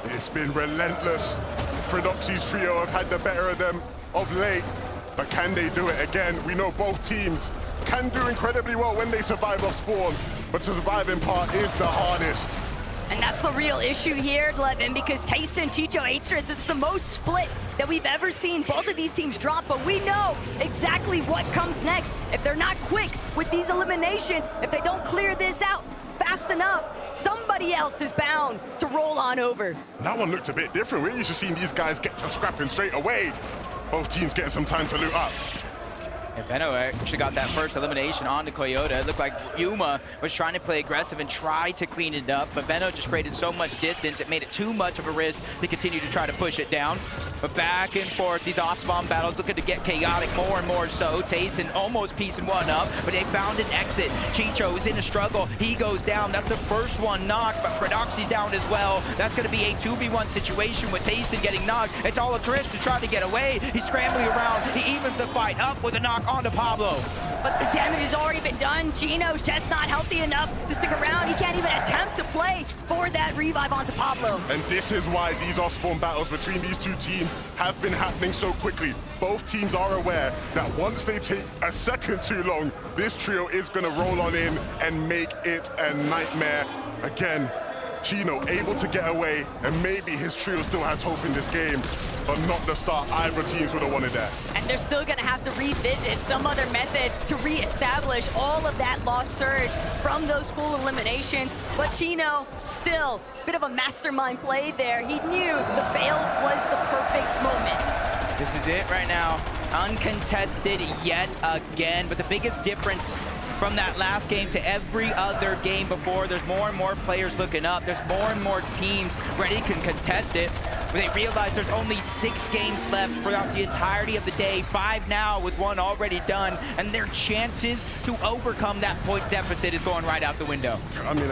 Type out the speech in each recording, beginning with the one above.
It's been relentless. Predoxy's trio have had the better of them of late, but can they do it again? We know both teams can do incredibly well when they survive off spawn, but surviving part is the hardest. And that's the real issue here, Levin, because Tayson, Chicho, Atris is the most split that we've ever seen both of these teams drop, but we know exactly what comes next. If they're not quick with these eliminations, if they don't clear this out fast enough, somebody else is bound to roll on over. That one looked a bit different. We're used to seeing these guys get to scrapping straight away. Both teams getting some time to loot up. And Benno actually got that first elimination onto Coyote. It looked like Yuma was trying to play aggressive and try to clean it up, but Benno just created so much distance, it made it too much of a risk to continue to try to push it down. But back and forth, these off-spawn battles looking to get chaotic more and more so. Tayson almost piecing one up, but they found an exit. Chicho is in a struggle. He goes down. That's the first one knocked, but Predoxy's down as well. That's going to be a 2v1 situation with Tayson getting knocked. It's all a Trish to try to get away. He's scrambling around. He evens the fight up with a knock onto Pablo. But the damage has already been done. Gino's just not healthy enough to stick around. He can't even attempt to play for that revive onto Pablo. And this is why these off-spawn battles between these two teams have been happening so quickly. Both teams are aware that once they take a second too long, this trio is going to roll on in and make it a nightmare. Again, Gino able to get away, and maybe his trio still has hope in this game, but not the start either teams would have wanted that. And they're still gonna have to revisit some other method to reestablish all of that lost surge from those full eliminations. But Gino, still, bit of a mastermind play there. He knew the fail was the perfect moment. This is it right now. Uncontested yet again, but the biggest difference from that last game to every other game before, there's more and more players looking up. There's more and more teams ready to contest it. They realize there's only 6 games left throughout the entirety of the day, 5 now with 1 already done, and their chances to overcome that point deficit is going right out the window. I mean,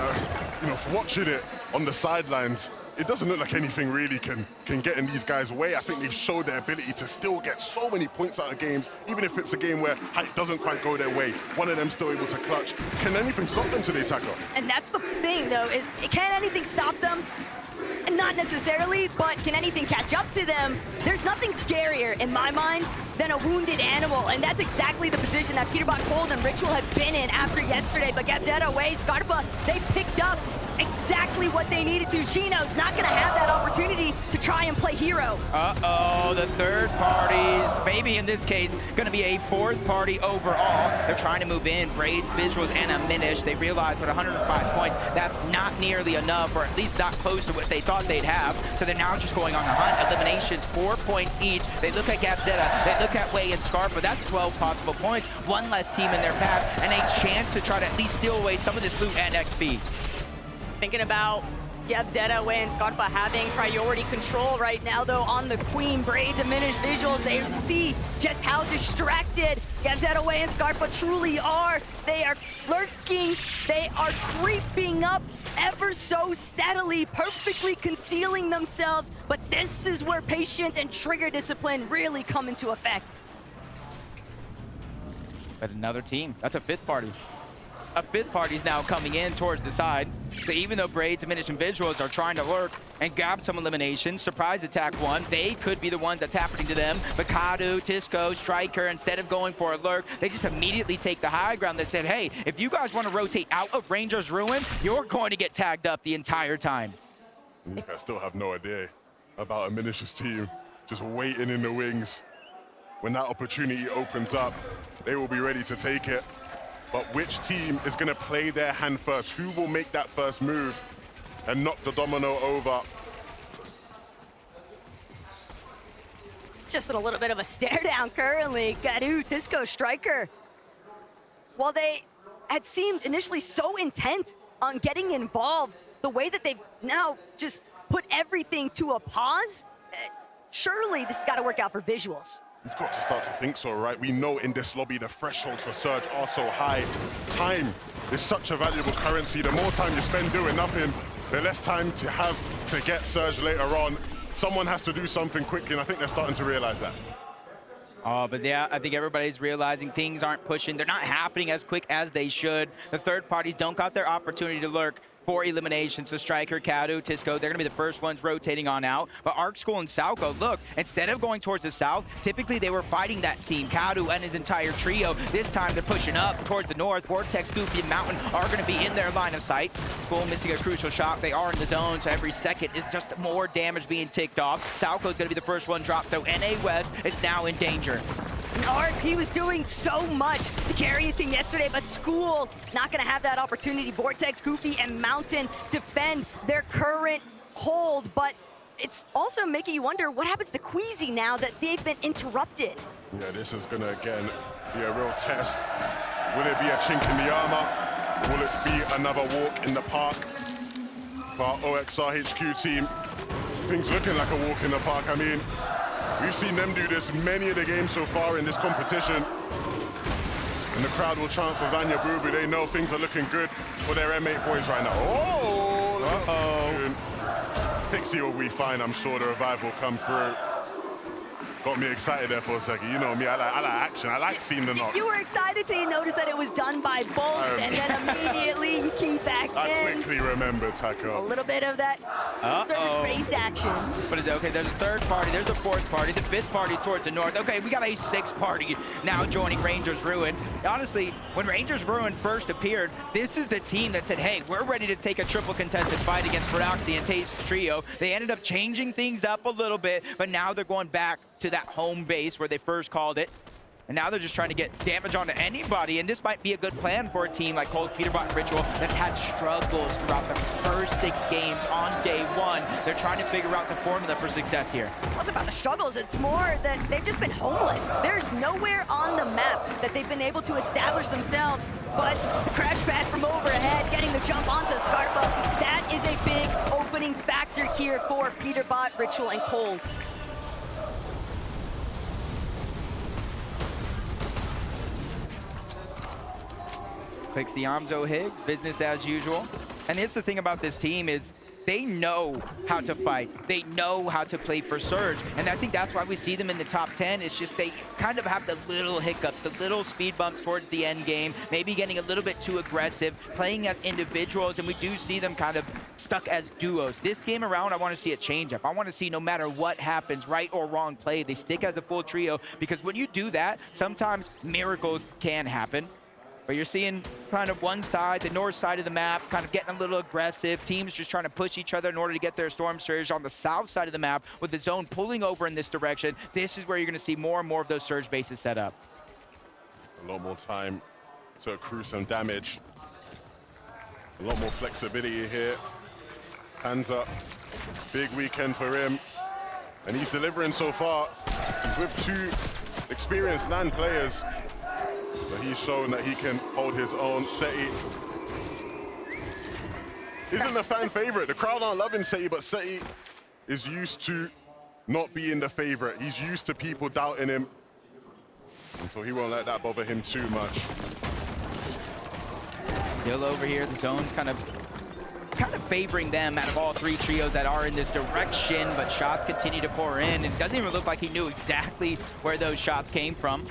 for watching it on the sidelines, it doesn't look like anything really can get in these guys' way. I think they've showed their ability to still get so many points out of games, even if it's a game where it doesn't quite go their way. One of them still able to clutch. Can anything stop them today, Taco? And that's the thing, though, is can anything stop them? Not necessarily, but can anything catch up to them? There's nothing scarier, in my mind, than a wounded animal, and that's exactly the position that Peterbot Cold and Ritual have been in after yesterday. But Gabzetta away, Scarpa, they picked up exactly what they needed to. Gino's not gonna have that opportunity to try and play hero. Uh-oh, the third parties, maybe in this case, gonna be a 4th party overall. They're trying to move in, Braids, Visuals, and a Minish. They realize with 105 points, that's not nearly enough, or at least not close to what they thought they'd have. So they're now just going on the hunt. Eliminations, 4 points each. They look at Gabzetta, they look at Way and Scarpa. That's 12 possible points. 1 less team in their path, and a chance to try to at least steal away some of this loot and XP. Thinking about Gabzetta, Way, and Scarpa having priority control right now, though, on the Queen. Braids and Minish Visuals, they see just how distracted Gabzetta, Way, and Scarpa truly are. They are lurking, they are creeping up ever so steadily, perfectly concealing themselves, but this is where patience and trigger discipline really come into effect. But another team, that's a 5th party. A 5th party's now coming in towards the side. So even though Braids and Minish and Visuals are trying to lurk and grab some eliminations, surprise attack 1, they could be the ones that's happening to them. But Kadu, Tisco, Striker, instead of going for a lurk, they just immediately take the high ground. They said, hey, if you guys want to rotate out of Ranger's Ruin, you're going to get tagged up the entire time. I still have no idea about a Minish's team just waiting in the wings. When that opportunity opens up, they will be ready to take it. But which team is going to play their hand first? Who will make that first move and knock the domino over? Just in a little bit of a stare down currently. Kadu, Tisco, Striker. While they had seemed initially so intent on getting involved, the way that they've now just put everything to a pause, surely this has got to work out for Visuals. We've got to start to think so, right? We know in this lobby the thresholds for Surge are so high. Time is such a valuable currency. The more time you spend doing nothing, the less time to have to get Surge later on. Someone has to do something quickly, and I think they're starting to realize that. Oh, but yeah, I think everybody's realizing things aren't pushing. They're not happening as quick as they should. The 3rd parties don't got their opportunity to lurk. for elimination. So Striker, Kadu, Tisco, they're going to be the first ones rotating on out. But Arc School and Salco, look, instead of going towards the south, typically they were fighting that team. Kadu and his entire trio. This time they're pushing up towards the north. Vortex, Goofy, and Mountain are going to be in their line of sight. School missing a crucial shot. They are in the zone, so every second is just more damage being ticked off. Salco's going to be the first one dropped, though. NA West is now in danger. Arc, he was doing so much to carry his team yesterday, but School not going to have that opportunity. Vortex, Goofy, and Mountain defend their current hold, but it's also making you wonder what happens to Queasy now that they've been interrupted. Yeah, this is going to, again, be a real test. Will it be a chink in the armor? Will it be another walk in the park for our OXR HQ team? Things looking like a walk in the park. I mean, we've seen them do this many of the games so far in this competition. And the crowd will chant for Vanya Bubu. They know things are looking good for their M8 boys right now. Oh! Pixie will be fine. I'm sure the revive will come through. Got me excited there for a second. You know me, I like action. I like seeing the knock. You were excited till you noticed that it was done by both, and then immediately you key back I in. quickly remembered, Taco. A little bit of that certain race action. But is it okay? There's a third party, there's a fourth party, the fifth party's towards the north. Okay, we got a sixth party now joining Rangers Ruin. Honestly, when Rangers Ruin first appeared, this is the team that said, hey, we're ready to take a triple contested fight against Prodoxy and Taste Trio. They ended up changing things up a little bit, but now they're going back to that home base where they first called it. And now they're just trying to get damage onto anybody, and this might be a good plan for a team like Cold, Peterbot, and Ritual that's had struggles throughout the first 6 games on day 1. They're trying to figure out the formula for success here. It's less about the struggles, it's more that they've just been homeless. There's nowhere on the map that they've been able to establish themselves, but the crash pad from overhead, getting the jump onto Scarpa, that is a big opening factor here for Peterbot, Ritual, and Cold. Pixie Amzo Higgs, business as usual. And here's the thing about this team is they know how to fight. They know how to play for Surge. And I think that's why we see them in the top 10. It's just they kind of have the little hiccups, the little speed bumps towards the end game, maybe getting a little bit too aggressive, playing as individuals, and we do see them kind of stuck as duos. This game around, I want to see a change up. I want to see no matter what happens, right or wrong play, they stick as a full trio, because when you do that, sometimes miracles can happen. But you're seeing kind of one side, the north side of the map, kind of getting a little aggressive. Teams just trying to push each other in order to get their Storm Surge. On the south side of the map, with the zone pulling over in this direction, this is where you're going to see more and more of those Surge bases set up. A lot more time to accrue some damage. A lot more flexibility here. Panzer, big weekend for him. And he's delivering so far. He's with 2 experienced LAN players. But he's shown that he can hold his own. SETTY isn't a fan favorite. The crowd aren't loving SETTY, but SETTY is used to not being the favorite. He's used to people doubting him. And so he won't let that bother him too much. Gill over here, the zone's kind of favoring them out of all 3 trios that are in this direction, but shots continue to pour in. It doesn't even look like he knew exactly where those shots came from.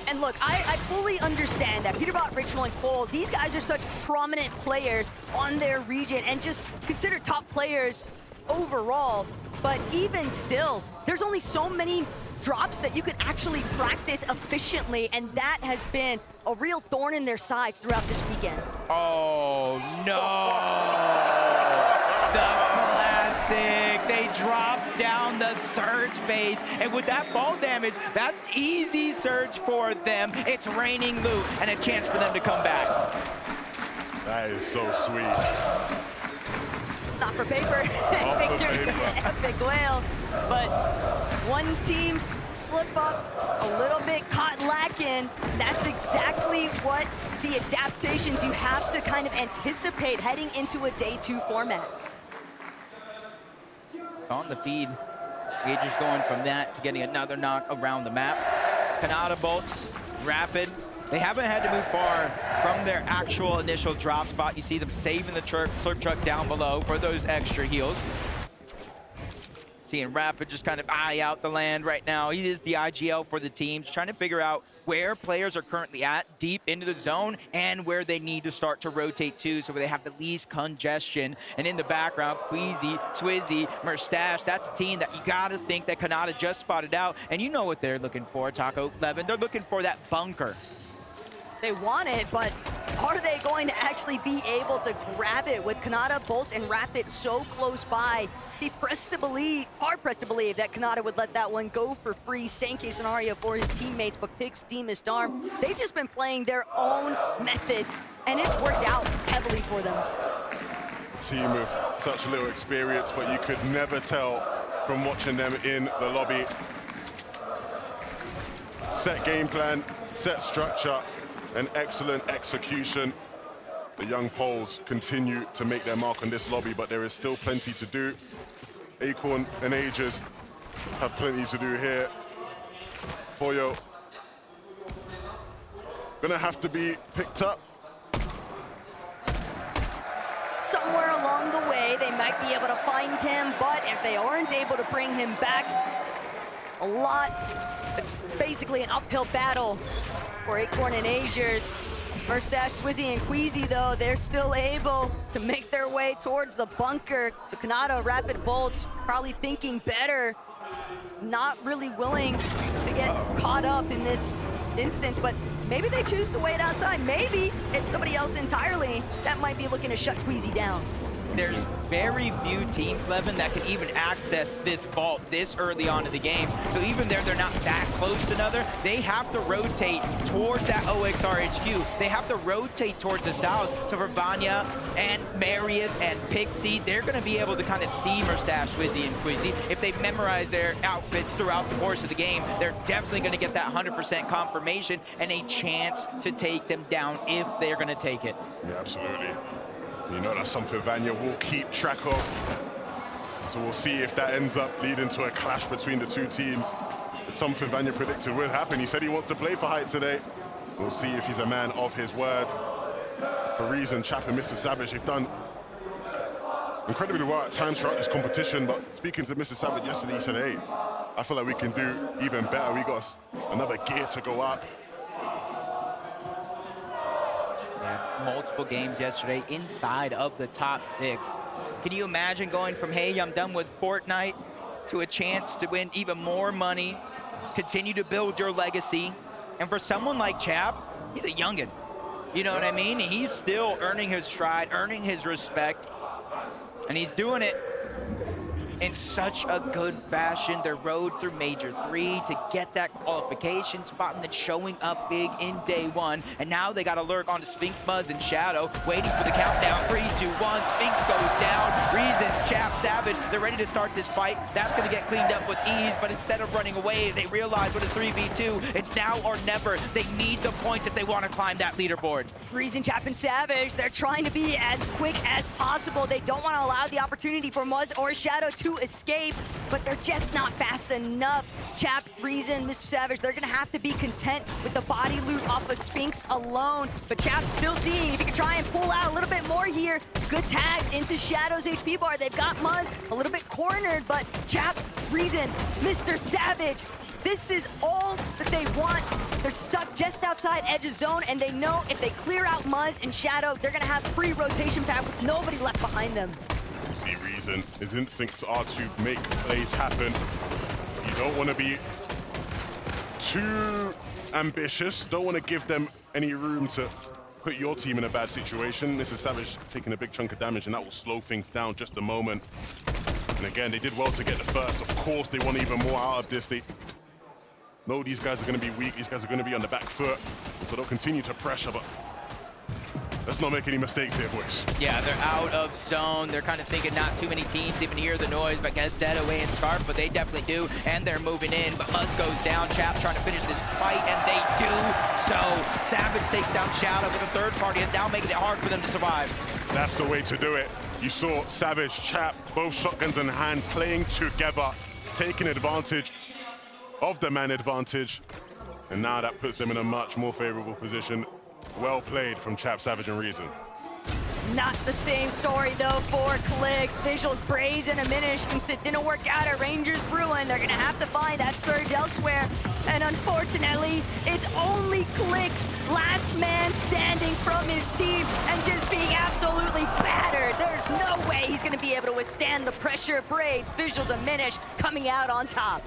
And look, I fully understand that Peterbot, Ritual, and Cole, these guys are such prominent players on their region and just considered top players overall. But even still, there's only so many drops that you can actually practice efficiently, and that has been a real thorn in their sides throughout this weekend. Oh, no! The classic! They dropped down the Surge base, and with that fall damage, that's easy Surge for them. It's raining loot, and a chance for them to come back. That is so sweet. Not for paper. Victory, epic whale. But one team's slip up, a little bit caught lacking. That's exactly what the adaptations you have to kind of anticipate heading into a day 2 format. It's on the feed. Gagers going from that to getting another knock around the map. Kanata bolts, rapid. They haven't had to move far from their actual initial drop spot. You see them saving the slurp truck down below for those extra heals. Seeing Rapid just kind of eye out the land right now. He is the IGL for the team, just trying to figure out where players are currently at deep into the zone and where they need to start to rotate to so they have the least congestion. And in the background, Queasy, Swizzy, Merstash, that's a team that you gotta think that Kanata just spotted out. And you know what they're looking for, Taco Levin. They're looking for that bunker. They want it, but are they going to actually be able to grab it with Kanata, Bolts, and Rapid so close by? He pressed to believe, hard pressed to believe that Kanata would let that one go for free. Same case scenario for his teammates, but picks Demon's Arm. They've just been playing their own methods, and it's worked out heavily for them. A team with such little experience, but you could never tell from watching them in the lobby. Set game plan, set structure, and excellent execution. The young Poles continue to make their mark on this lobby, but there is still plenty to do. Acorn and Aegis have plenty to do here. Foyo gonna have to be picked up. Somewhere along the way, they might be able to find him, but if they aren't able to bring him back, it's basically an uphill battle for Acorn and Aegis. Merstash, Swizzy, and Queasy, though, they're still able to make their way towards the bunker. So Kanata, Rapid, Bolts, probably thinking better, not really willing to get caught up in this instance, but maybe they choose to wait outside. Maybe it's somebody else entirely that might be looking to shut Queasy down. There's very few teams, Levin, that can even access this vault this early on in the game. So even there, they're not that close to another. They have to rotate towards that OXR HQ. They have to rotate towards the south. So for Vanya and Marius and Pixie, they're going to be able to kind of see Merstash, Swizzy, and Quizzy. If they memorize their outfits throughout the course of the game, they're definitely going to get that 100% confirmation and a chance to take them down if they're going to take it. Yeah, absolutely. You know, that's something Vanya will keep track of. So we'll see if that ends up leading to a clash between the two teams. It's something Vanya predicted would happen. He said he wants to play for Height today. We'll see if he's a man of his word. For reason, Chap and Mr. Savage, they've done incredibly well at times throughout this competition, but speaking to Mr. Savage yesterday, he said, hey, I feel like we can do even better. We got another gear to go up. Multiple games yesterday inside of the top 6. Can you imagine going from, hey, I'm done with Fortnite, to a chance to win even more money, continue to build your legacy? And for someone like Chap, he's a youngin'. You know what I mean? He's still earning his stride, earning his respect, and he's doing it in such a good fashion. Their road through Major 3 to get that qualification spot and then showing up big in day 1. And now they got to lurk onto Sphinx, Muzz, and Shadow, waiting for the countdown. 3, 2, 1, Sphinx goes down. Reason, Chap, Savage, they're ready to start this fight. That's going to get cleaned up with ease, but instead of running away, they realize with a 3v2, it's now or never. They need the points if they want to climb that leaderboard. Reason, Chap, and Savage, they're trying to be as quick as possible. They don't want to allow the opportunity for Muzz or Shadow to escape, but they're just not fast enough. Chap, Reason, Mr. Savage, they're gonna have to be content with the body loot off of Sphinx alone. But Chap's still seeing if he can try and pull out a little bit more here. Good tags into Shadow's HP bar. They've got Muzz a little bit cornered, but Chap, Reason, Mr. Savage, this is all that they want. They're stuck just outside Edge's zone, and they know if they clear out Muzz and Shadow, they're gonna have free rotation path with nobody left behind them. See Reason, his instincts are to make plays happen. You don't want to be too ambitious, don't want to give them any room to put your team in a bad situation. Mr. Savage taking a big chunk of damage, and that will slow things down just a moment. And again, they did well to get the first. Of course, they want even more out of this. They know these guys are going to be weak, these guys are going to be on the back foot, so they'll continue to pressure, but let's not make any mistakes here, boys. Yeah, they're out of zone. They're kind of thinking not too many teams even hear the noise, but get Zed away and Scarf, but they definitely do, and they're moving in. But Muzz goes down. Chap trying to finish this fight, and they do so. Savage takes down Shadow, but the third party is now making it hard for them to survive. That's the way to do it. You saw Savage, Chap, both shotguns in hand, playing together, taking advantage of the man advantage, and now that puts them in a much more favorable position. Well played from Chap, Savage, and Reason. Not the same story though for Clicks. Visuals, Braids, and Diminished. Since it didn't work out at Rangers Ruin, they're gonna have to find that surge elsewhere. And unfortunately, it's only Clicks, last man standing from his team and just being absolutely battered. There's no way he's gonna be able to withstand the pressure. Braids, Visuals, and Diminished coming out on top.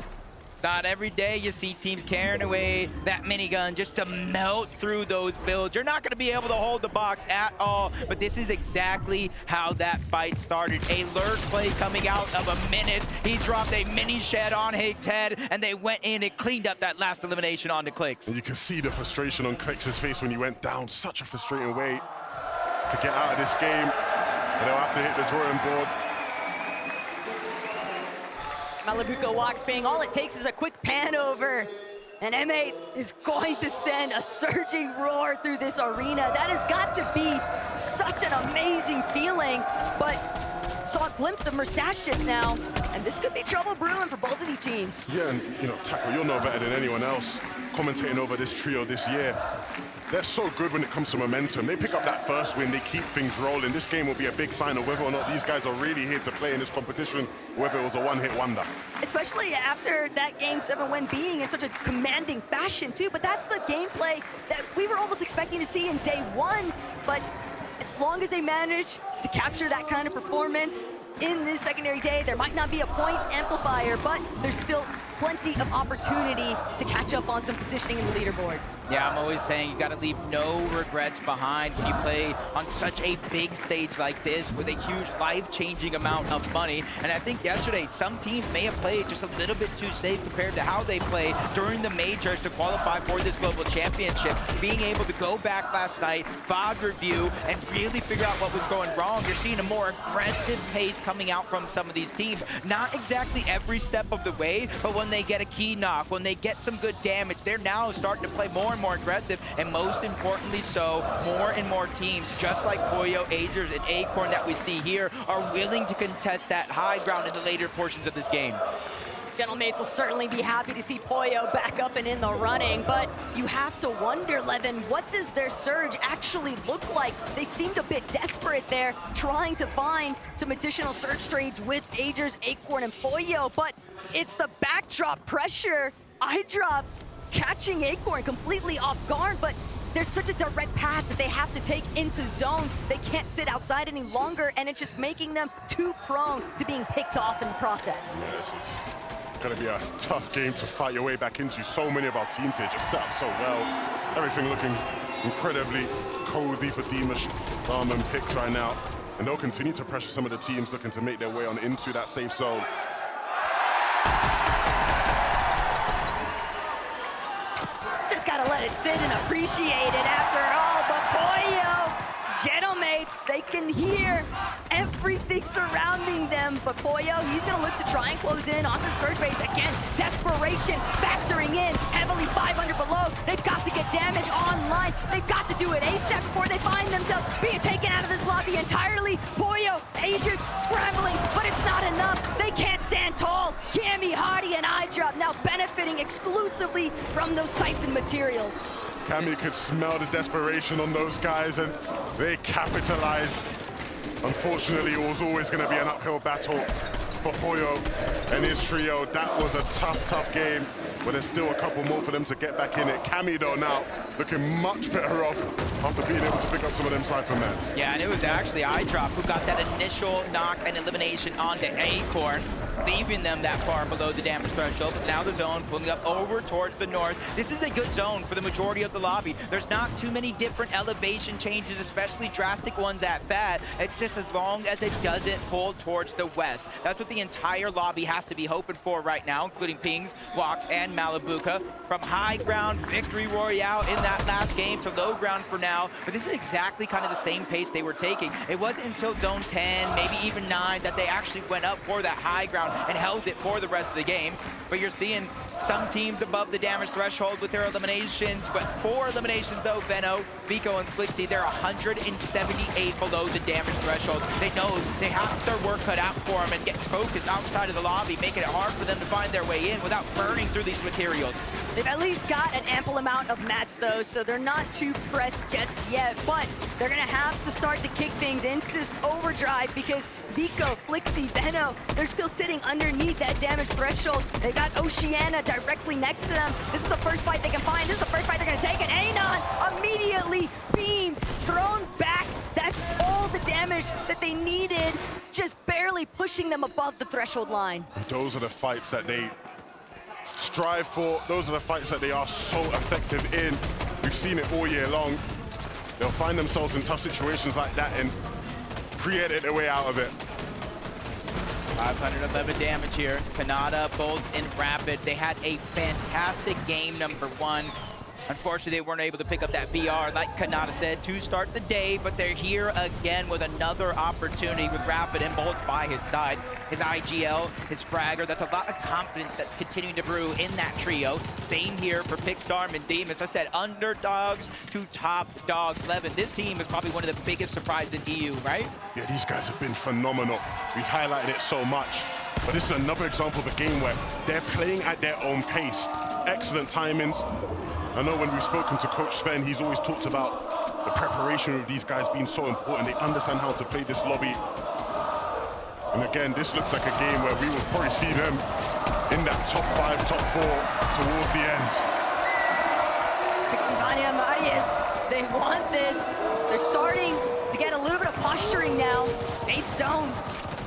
Not every day you see teams carrying away that minigun just to melt through those builds. You're not going to be able to hold the box at all, but this is exactly how that fight started. A lurk play coming out of a minute. He dropped a mini shed on Hig's head, and they went in and cleaned up that last elimination onto Clicks. And you can see the frustration on Clicks' face when he went down. Such a frustrating way to get out of this game. And they'll have to hit the drawing board. Malabuko walks being all it takes is a quick pan over. And M8 is going to send a surging roar through this arena. That has got to be such an amazing feeling. But saw a glimpse of Mustache just now, and this could be trouble brewing for both of these teams. Yeah, and you know, Taco, you'll know better than anyone else commentating over this trio this year. They're so good when it comes to momentum. They pick up that first win, they keep things rolling. This game will be a big sign of whether or not these guys are really here to play in this competition, whether it was a one-hit wonder. Especially after that Game 7 win being in such a commanding fashion too, but that's the gameplay that we were almost expecting to see in day one. But as long as they manage to capture that kind of performance in this secondary day, there might not be a point amplifier, but there's still plenty of opportunity to catch up on some positioning in the leaderboard. Yeah, I'm always saying you got to leave no regrets behind when you play on such a big stage like this with a huge life-changing amount of money. And I think yesterday, some teams may have played just a little bit too safe compared to how they played during the majors to qualify for this global championship. Being able to go back last night, VOD review, and really figure out what was going wrong. You're seeing a more aggressive pace coming out from some of these teams. Not exactly every step of the way, but when they get a key knock, when they get some good damage, they're now starting to play more and more aggressive, and most importantly so, more and more teams, just like Pollo, Agers, and Acorn that we see here, are willing to contest that high ground in the later portions of this game. Gentlemates will certainly be happy to see Pollo back up and in the running, but you have to wonder, Levin, what does their surge actually look like? They seemed a bit desperate there, trying to find some additional surge trades with Agers, Acorn, and Pollo, but it's the backdrop pressure. iDrop catching Acorn completely off guard, but there's such a direct path that they have to take into zone. They can't sit outside any longer, and it's just making them too prone to being picked off in the process. Yeah, this is going to be a tough game to fight your way back into. So many of our teams here just set up so well. Everything looking incredibly cozy for Dimash, Dharma, and Pix right now. And they'll continue to pressure some of the teams looking to make their way on into that safe zone. Just gotta let it sit and appreciate it after all. But Pollo, Gentlemates, they can hear everything surrounding them. But Pollo, he's gonna look to try and close in on the surge base. Again, desperation factoring in, heavily 500 below. They've got to get damage online. They've got to do it ASAP before they find themselves being taken out of this lobby entirely. Pollo, Agers scrambling, but it's not enough. They can't stand tall. Cammy, Hardy, and iDrop now benefiting exclusively from those siphon materials. Cammy could smell the desperation on those guys, and they capitalize. Unfortunately, it was always going to be an uphill battle for Pollo and his trio. That was a tough game, but there's still a couple more for them to get back in it. Cammy, though, now looking much better off after being able to pick up some of them siphon mats. Yeah, and it was actually iDrop who got that initial knock and elimination onto Acorn, leaving them that far below the damage threshold. But now the zone pulling up over towards the north. This is a good zone for the majority of the lobby. There's not too many different elevation changes, especially drastic ones at that. It's just as long as it doesn't pull towards the west. That's what the entire lobby has to be hoping for right now, including Pings, Walks, and Malabuka. From high ground victory royale in that last game to low ground for now. But this is exactly kind of the same pace they were taking. It wasn't until zone 10, maybe even 9, that they actually went up for that high ground and held it for the rest of the game. But you're seeing Some teams above the damage threshold with their eliminations, but 4 eliminations though, Veno, Vico, and Flixie, they're 178 below the damage threshold. They know they have their work cut out for them and get focused outside of the lobby, making it hard for them to find their way in without burning through these materials. They've at least got an ample amount of mats though, so they're not too pressed just yet, but they're gonna have to start to kick things into overdrive because Vico, Flixie, Veno, they're still sitting underneath that damage threshold. They got Oceana directly next to them. This is the first fight they can find. This is the first fight they're gonna take, and Anon immediately beamed, thrown back. That's all the damage that they needed, just barely pushing them above the threshold line. Those are the fights that they strive for. Those are the fights that they are so effective in. We've seen it all year long. They'll find themselves in tough situations like that and create their way out of it. 511 damage here. Kanata, Bolts, and Rapid. They had a fantastic game number 1. Unfortunately, they weren't able to pick up that VR, like Kanata said, to start the day, but they're here again with another opportunity with Rapid and Bolts by his side. His IGL, his Fragger, that's a lot of confidence that's continuing to brew in that trio. Same here for Pixstorm and Deem. As I said, underdogs to top dogs. Levin, this team is probably one of the biggest surprises in EU, right? Yeah, these guys have been phenomenal. We've highlighted it so much. But this is another example of a game where they're playing at their own pace. Excellent timings. I know when we've spoken to Coach Sven, he's always talked about the preparation of these guys being so important. They understand how to play this lobby. And again, this looks like a game where we will probably see them in that top 5, top 4 towards the end. Pixie Marius, they want this. They're starting to get a little bit of posturing now. 8th zone,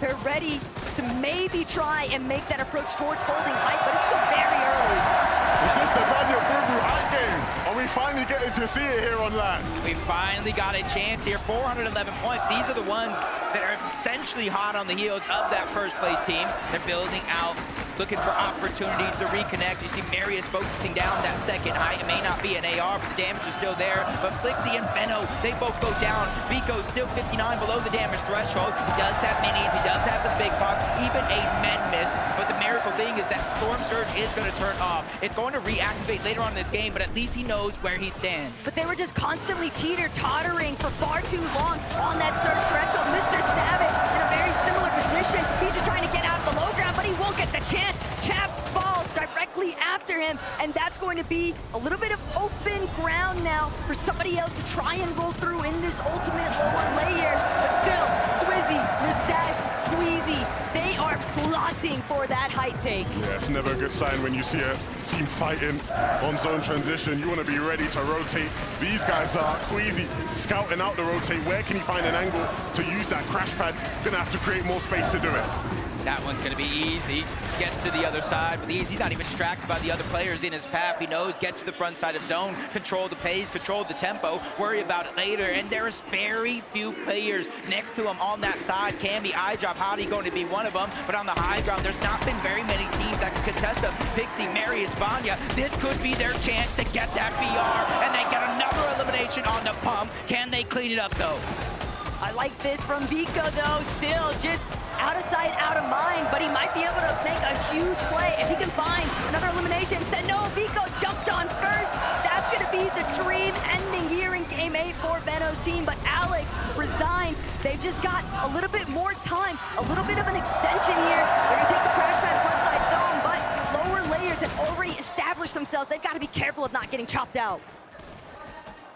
they're ready to maybe try and make that approach towards holding height, but it's still very early. Is this the Banya Boo height game? Are we finally getting to see it here on land? We finally got a chance here. 411 points. These are the ones that are essentially hot on the heels of that first place team. They're building out, looking for opportunities to reconnect. You see Marius focusing down that second height. It may not be an AR, but the damage is still there. But Flixie and Veno, they both go down. Vico's still 59 below the damage threshold. He does have minis, he does have some big pops, even a med miss. But the miracle thing is that Storm Surge is going to turn off. It's going to reactivate later on in this game, but at least he knows where he stands. But they were just constantly teeter-tottering for far too long on that surge threshold. Mr. Savage in a very similar position. He's just trying to get out of the low ground, but he won't get the chance. Chap falls directly after him, and that's going to be a little bit of open ground now for somebody else to try and roll through in this ultimate lower layer. But still, Swizzy, Mustache, Queasy, they are plotting for that height take. Yeah, it's never a good sign when you see a team fighting on zone transition. You want to be ready to rotate. These guys are Queasy scouting out the rotate. Where can he find an angle to use that crash pad? Gonna have to create more space to do it. That one's gonna be easy. Gets to the other side with ease. He's not even distracted by the other players in his path. He knows, get to the front side of zone, control the pace, control the tempo, worry about it later. And there's very few players next to him on that side. Cammy, iDrop, Hottie going to be one of them. But on the high ground, there's not been very many teams that can contest them. Pixie, Marius, Vanya, this could be their chance to get that BR. And they get another elimination on the pump. Can they clean it up though? I like this from Vico though, still just out of sight, out of mind, but he might be able to make a huge play if he can find another elimination. Said no, Vico jumped on first. That's gonna be the dream ending here in Game 8 for Veno's team, but Alex resigns. They've just got a little bit more time, a little bit of an extension here. They're gonna take the crash pad front side zone, but lower layers have already established themselves. They've gotta be careful of not getting chopped out.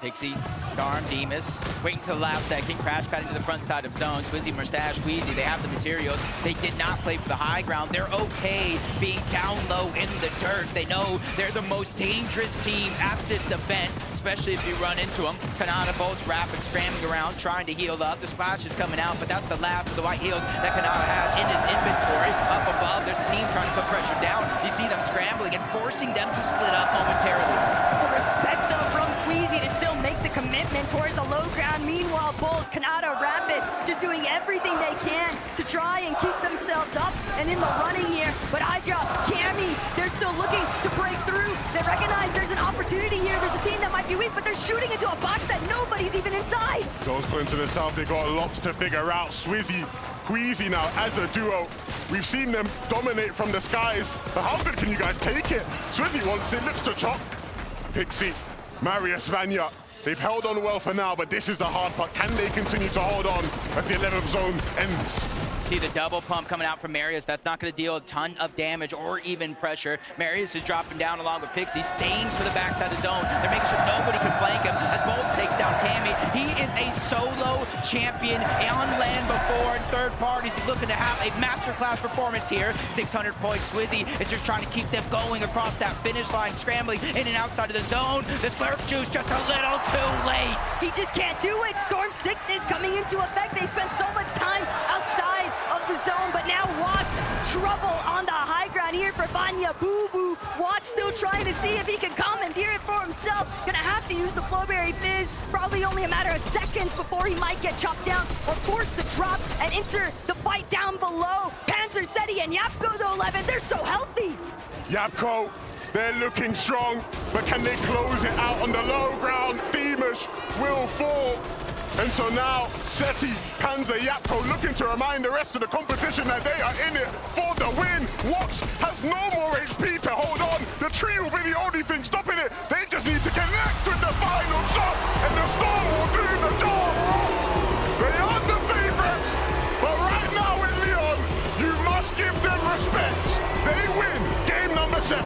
Pixie, Darm, Demus, waiting till the last second, crash pad into the front side of zone. Swizzy, Mustache, Queasy, they have the materials. They did not play for the high ground. They're okay being down low in the dirt. They know they're the most dangerous team at this event, especially if you run into them. Kanata, Bolts, Rapid, scrambling around, trying to heal up. The splash is coming out, but that's the last of the white heals that Kanata has in his inventory. Up above, there's a team trying to put pressure down. You see them scrambling and forcing them to split up momentarily. The respect, though, from Queasy to still make the commitment towards the low ground. Meanwhile, Bolts, Kanata, Rapid, just doing everything they can to try and keep themselves up and in the running here. But iDrop, Cammy, they're still looking to break through. They recognize there's an opportunity here. There's a team that might be weak, but they're shooting into a box that nobody's even inside. Those going to the south, they got lots to figure out. Swizzy Queasy now as a duo. We've seen them dominate from the skies, but how good can you guys take it? Swizzy wants it, looks to chop. Pixie, Marius, Vanya, they've held on well for now, but this is the hard part. Can they continue to hold on as the 11th zone ends? See the double pump coming out from Marius. That's not going to deal a ton of damage or even pressure. Marius is dropping down along with Pixie, staying to the backside of zone. They're making sure nobody can flank him as Bolts takes down Cammy. He is a solo champion on land before, and third parties. He's looking to have a masterclass performance here. 600 points. Swizzy is just trying to keep them going across that finish line, scrambling in and outside of the zone. The Slurp Juice just a little too late. He just can't do it. Storm Sickness coming into effect. They spent so much time outside of the zone, but now Watts trouble on the high ground here for Vanya. Boo Boo. Watts still trying to see if he can commandeer it for himself. Gonna have to use the Flowberry Fizz. Probably only a matter of seconds before he might get chopped down or force the drop and enter the fight down below. Panzer, SETTY, and Yapko, the 11, they're so healthy. Yapko, they're looking strong, but can they close it out on the low ground? Demush will fall. And so now, SETTY, Panzer, Yapko looking to remind the rest of the competition that they are in it for the win. Watts has no more HP to hold on. The tree will be the only thing stopping it. They just need